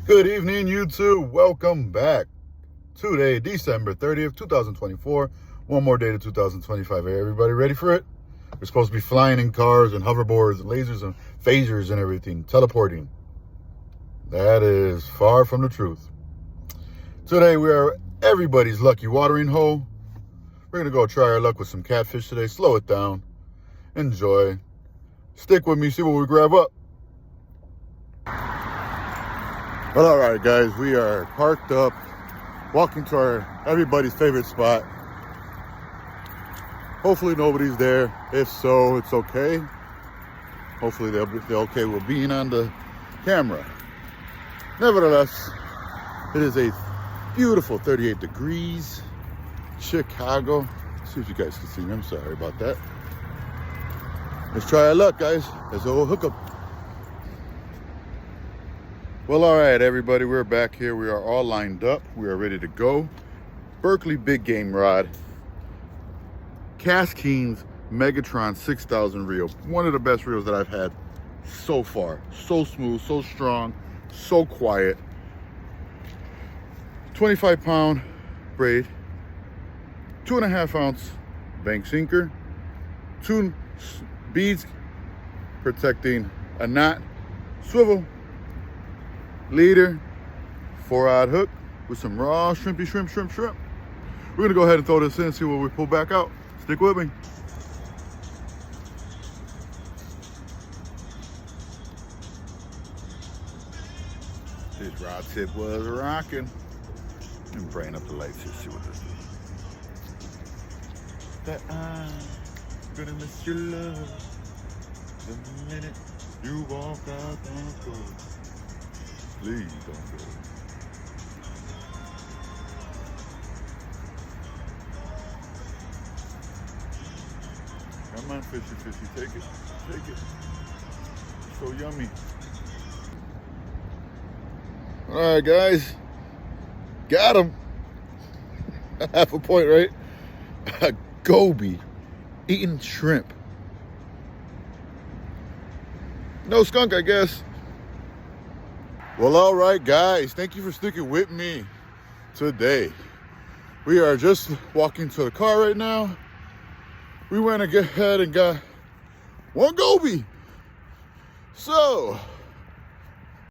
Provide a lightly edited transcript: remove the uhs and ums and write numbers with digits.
Good evening, YouTube. Welcome back. Today, December 30th, 2024. One more day to 2025. Everybody ready for it? We're supposed to be flying in cars and hoverboards and lasers and phasers and everything, teleporting. That is far from the truth. Today, we are everybody's lucky watering hole. We're going to go try our luck with some catfish today. Slow it down. Enjoy. Stick with me, see what we grab up. Well, all right, guys, we are parked up, walking to our everybody's favorite spot. Hopefully nobody's there. If so, it's okay. Hopefully they're okay with being on the camera. Nevertheless, it is a beautiful 38 degrees, Chicago. Let's see if you guys can see me. I'm sorry about that. Let's try our luck, guys. There's a little hookup. Well, all right, everybody, we're back here. We are all lined up. We are ready to go. Berkley Big Game Rod. Caskeen's Megatron 6000 reel. One of the best reels that I've had so far. So smooth, so strong, so quiet. 25-pound braid. 2.5 ounce bank sinker. 2 beads protecting a knot. Swivel. Leader, 4-odd hook with some raw shrimpy shrimp. We're gonna go ahead and throw this in and see what we pull back out. Stick with me. This rod tip was rocking. Let me bring up the lights here, see what this is. That I'm gonna miss your love the minute you walk out the door. Please don't go. Come on, fishy, take it. So yummy. All right, guys, got him. Half a point, right? A goby eating shrimp. No skunk, I guess. Well, all right, guys, thank you for sticking with me today. We are just walking to the car right now. We went ahead and got one goby. So